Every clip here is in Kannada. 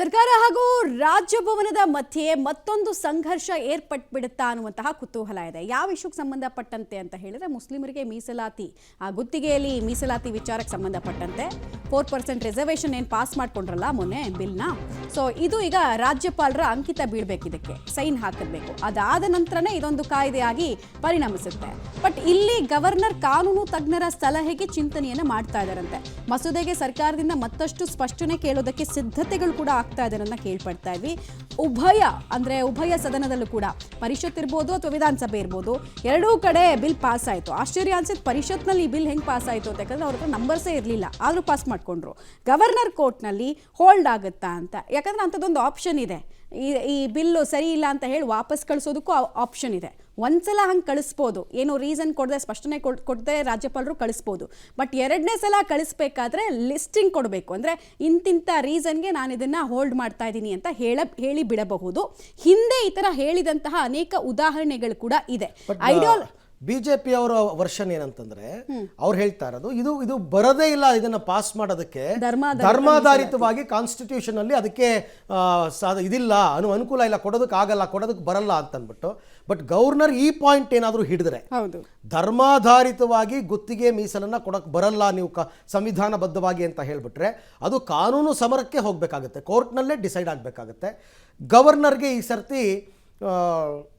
ಸರ್ಕಾರ ಹಾಗೂ ರಾಜಭವನದ ಮಧ್ಯೆ ಮತ್ತೊಂದು ಸಂಘರ್ಷ ಏರ್ಪಟ್ಬಿಡುತ್ತಾ ಅನ್ನುವಂತಹ ಕುತೂಹಲ ಇದೆ. ಯಾವ ವಿಷಯಕ್ಕೆ ಸಂಬಂಧಪಟ್ಟಂತೆ ಅಂತ ಹೇಳಿದ್ರೆ ಮುಸ್ಲಿಮರಿಗೆ ಮೀಸಲಾತಿ, ಆ ಗುತ್ತಿಗೆಯಲ್ಲಿ ಮೀಸಲಾತಿ ವಿಚಾರಕ್ಕೆ ಸಂಬಂಧಪಟ್ಟಂತೆ 4% ರಿಸರ್ವೇಷನ್ ಏನು ಪಾಸ್ ಮಾಡ್ಕೊಂಡ್ರಲ್ಲ ಮೊನ್ನೆ ಬಿಲ್ನ, ಸೊ ಇದು ಈಗ ರಾಜ್ಯಪಾಲರ ಅಂಕಿತ ಬೀಳ್ಬೇಕು, ಇದಕ್ಕೆ ಸೈನ್ ಹಾಕಬೇಕು. ಅದಾದ ನಂತರನೇ ಇದೊಂದು ಕಾಯ್ದೆಯಾಗಿ ಪರಿಣಮಿಸುತ್ತೆ. ಬಟ್ ಇಲ್ಲಿ ಗವರ್ನರ್ ಕಾನೂನು ತಜ್ಞರ ಸಲಹೆಗೆ ಚಿಂತನೆಯನ್ನು ಮಾಡ್ತಾ ಇದ್ದಾರಂತೆ. ಮಸೂದೆಗೆ ಸರ್ಕಾರದಿಂದ ಮತ್ತಷ್ಟು ಸ್ಪಷ್ಟನೆ ಕೇಳೋದಕ್ಕೆ ಸಿದ್ಧತೆಗಳು ಕೂಡ ಆಗ್ತಾ ಇದೆ ಅಂತ ಕೇಳ್ಪಡ್ತಾ ಇದ್ವಿ. ಉಭಯ ಸದನದಲ್ಲೂ ಕೂಡ ಪರಿಷತ್ ಇರ್ಬೋದು ಅಥವಾ ವಿಧಾನಸಭೆ ಇರ್ಬೋದು, ಎರಡೂ ಕಡೆ ಬಿಲ್ ಪಾಸ್ ಆಯಿತು. ಆಶ್ಚರ್ಯ ಅನ್ಸುತ್ತೆ ಪರಿಷತ್ನಲ್ಲಿ ಈ ಬಿಲ್ ಹೆಂಗೆ ಪಾಸ್ ಆಯಿತು ಅಂತ, ಯಾಕಂದ್ರೆ ಅವ್ರ ಹತ್ರ ನಂಬರ್ಸೇ ಇರಲಿಲ್ಲ, ಆದರೂ ಪಾಸ್ ಮಾಡಿಕೊಂಡ್ರು. ಗವರ್ನರ್ ಕೋರ್ಟ್ನಲ್ಲಿ ಹೋಲ್ಡ್ ಆಗುತ್ತಾ ಅಂತ, ಯಾಕಂದ್ರೆ ಅಂಥದ್ದೊಂದು ಆಪ್ಷನ್ ಇದೆ. ಈ ಬಿಲ್ಲು ಸರಿ ಇಲ್ಲ ಅಂತ ಹೇಳಿ ವಾಪಸ್ ಕಳಿಸೋದಕ್ಕೂ ಆಪ್ಷನ್ ಇದೆ. ಒಂದ್ಸಲ ಹಂಗೆ ಕಳಿಸ್ಬೋದು, ಏನು ರೀಸನ್ ಕೊಡದೆ, ಸ್ಪಷ್ಟನೆ ಕೊಡದೆ ರಾಜ್ಯಪಾಲರು ಕಳಿಸ್ಬೋದು. ಬಟ್ ಎರಡನೇ ಸಲ ಕಳಿಸ್ಬೇಕಾದ್ರೆ ಲಿಸ್ಟಿಂಗ್ ಕೊಡಬೇಕು. ಅಂದರೆ ಇಂತಿಂಥ ರೀಸನ್ಗೆ ನಾನು ಇದನ್ನು ಹೋಲ್ಡ್ ಮಾಡ್ತಾ ಇದ್ದೀನಿ ಅಂತ ಹೇಳಿ ಬಿಡಬಹುದು. ಹಿಂದೆ ಈ ಥರ ಹೇಳಿದಂತಹ ಅನೇಕ ಉದಾಹರಣೆಗಳು ಕೂಡ ಇದೆ. ಬಿಜೆಪಿ ಅವರ ವರ್ಷನ್ ಏನಂತಂದ್ರೆ ಅವ್ರು ಹೇಳ್ತಾ ಇರೋದು ಇದು ಬರದೇ ಇಲ್ಲ, ಇದನ್ನ ಪಾಸ್ ಮಾಡೋದಕ್ಕೆ ಧರ್ಮಾಧಾರಿತವಾಗಿ ಕಾನ್ಸ್ಟಿಟ್ಯೂಷನ್ ಅಲ್ಲಿ ಅದಕ್ಕೆ ಇದಿಲ್ಲ, ಅನುಕೂಲ ಇಲ್ಲ, ಕೊಡೋದಕ್ಕೆ ಬರಲ್ಲ ಅಂತ ಅಂದ್ಬಿಟ್ಟು. ಬಟ್ ಗವರ್ನರ್ ಈ ಪಾಯಿಂಟ್ ಏನಾದರೂ ಹಿಡಿದ್ರೆ, ಧರ್ಮಾಧಾರಿತವಾಗಿ ಗುತ್ತಿಗೆ ಮೀಸಲನ್ನ ಕೊಡಕ್ ಬರಲ್ಲ ನೀವು ಸಂವಿಧಾನಬದ್ಧವಾಗಿ ಅಂತ ಹೇಳ್ಬಿಟ್ರೆ, ಅದು ಕಾನೂನು ಸಮರಕ್ಕೆ ಹೋಗ್ಬೇಕಾಗತ್ತೆ, ಕೋರ್ಟ್ನಲ್ಲೇ ಡಿಸೈಡ್ ಆಗಬೇಕಾಗತ್ತೆ. ಗವರ್ನರ್ಗೆ ಈ ಸರ್ತಿ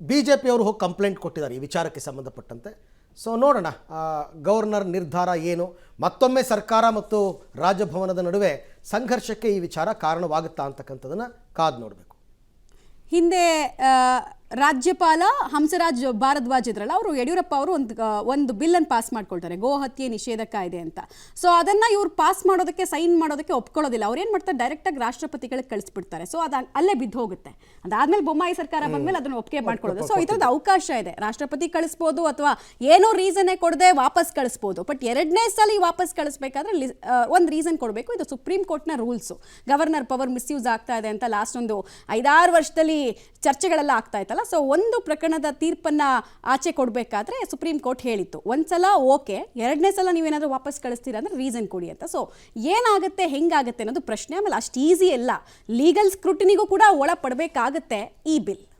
BJP ಅವರು ಹೋಗಿ ಕಂಪ್ಲೇಂಟ್ ಕೊಟ್ಟಿದ್ದಾರೆ ಈ ವಿಚಾರಕ್ಕೆ ಸಂಬಂಧಪಟ್ಟಂತೆ. ಸೊ ನೋಡೋಣ ಗವರ್ನರ್ ನಿರ್ಧಾರ ಏನು. ಮತ್ತೊಮ್ಮೆ ಸರ್ಕಾರ ಮತ್ತು ರಾಜಭವನದ ನಡುವೆ ಸಂಘರ್ಷಕ್ಕೆ ಈ ವಿಚಾರ ಕಾರಣವಾಗುತ್ತಾ ಅಂತಕ್ಕಂಥದ್ದನ್ನು ಕಾದು ನೋಡಬೇಕು. ಹಿಂದೆ ರಾಜ್ಯಪಾಲ ಹಂಸರಾಜ್ ಭಾರದ್ವಾಜ್ ಇದ್ರಲ್ಲ, ಅವರು ಯಡಿಯೂರಪ್ಪ ಅವರು ಒಂದು ಬಿಲ್ಲನ್ನು ಪಾಸ್ ಮಾಡ್ಕೊಳ್ತಾರೆ, ಗೋ ಹತ್ಯೆ ನಿಷೇಧ ಕಾಯ್ದೆ ಅಂತ. ಸೊ ಅದನ್ನು ಇವ್ರು ಪಾಸ್ ಮಾಡೋದಕ್ಕೆ, ಸೈನ್ ಮಾಡೋದಕ್ಕೆ ಒಪ್ಕೊಳ್ಳೋದಿಲ್ಲ. ಅವ್ರು ಏನು ಮಾಡ್ತಾರೆ, ಡೈರೆಕ್ಟಾಗಿ ರಾಷ್ಟ್ರಪತಿಗಳಿಗೆ ಕಳಿಸ್ಬಿಡ್ತಾರೆ. ಸೊ ಅದು ಅಲ್ಲೇ ಬಿದ್ದು ಹೋಗುತ್ತೆ. ಅದಾದ್ಮೇಲೆ ಬೊಮ್ಮಾಯಿ ಸರ್ಕಾರ ಬಂದಮೇಲೆ ಅದನ್ನು ಒಪ್ಪಿಗೆ ಮಾಡ್ಕೊಳ್ಳೋದು. ಸೊ ಈ ಥರದ್ದು ಅವಕಾಶ ಇದೆ, ರಾಷ್ಟ್ರಪತಿ ಕಳಿಸ್ಬೋದು ಅಥವಾ ಏನೋ ರೀಸನ್ನೇ ಕೊಡದೆ ವಾಪಸ್ ಕಳಿಸ್ಬೋದು. ಬಟ್ ಎರಡನೇ ಸಲ ವಾಪಸ್ ಕಳಿಸ್ಬೇಕಾದ್ರೆ ಒಂದು ರೀಸನ್ ಕೊಡಬೇಕು. ಇದು ಸುಪ್ರೀಂ ಕೋರ್ಟ್ನ ರೂಲ್ಸು. ಗವರ್ನರ್ ಪವರ್ ಮಿಸ್ಯೂಸ್ ಆಗ್ತಾ ಇದೆ ಅಂತ ಲಾಸ್ಟ್ ಒಂದು 5-6 ವರ್ಷದಲ್ಲಿ ಚರ್ಚೆಗಳೆಲ್ಲ ಆಗ್ತಾ ಇತ್ತಲ್ಲ. ಸೊ ಒಂದು ಪ್ರಕರಣದ ತೀರ್ಪನ್ನ ಆಚೆ ಕೊಡಬೇಕಾದ್ರೆ ಸುಪ್ರೀಂ ಕೋರ್ಟ್ ಹೇಳಿತ್ತು, ಒಂದ್ಸಲ ಓಕೆ, ಎರಡನೇ ಸಲ ನೀವೇನಾದ್ರೂ ವಾಪಸ್ ಕಳಿಸ್ತೀರಾ ಅಂದ್ರೆ ರೀಸನ್ ಕೊಡಿ ಅಂತ. ಸೊ ಏನಾಗುತ್ತೆ, ಹೆಂಗಾಗುತ್ತೆ ಅನ್ನೋದು ಪ್ರಶ್ನೆ. ಆಮೇಲೆ ಅಷ್ಟು ಈಸಿ ಎಲ್ಲ ಲೀಗಲ್ ಸ್ಕ್ರೂಟಿನಿಗೂ ಕೂಡ ಒಳಪಡಬೇಕಾಗತ್ತೆ ಈ ಬಿಲ್.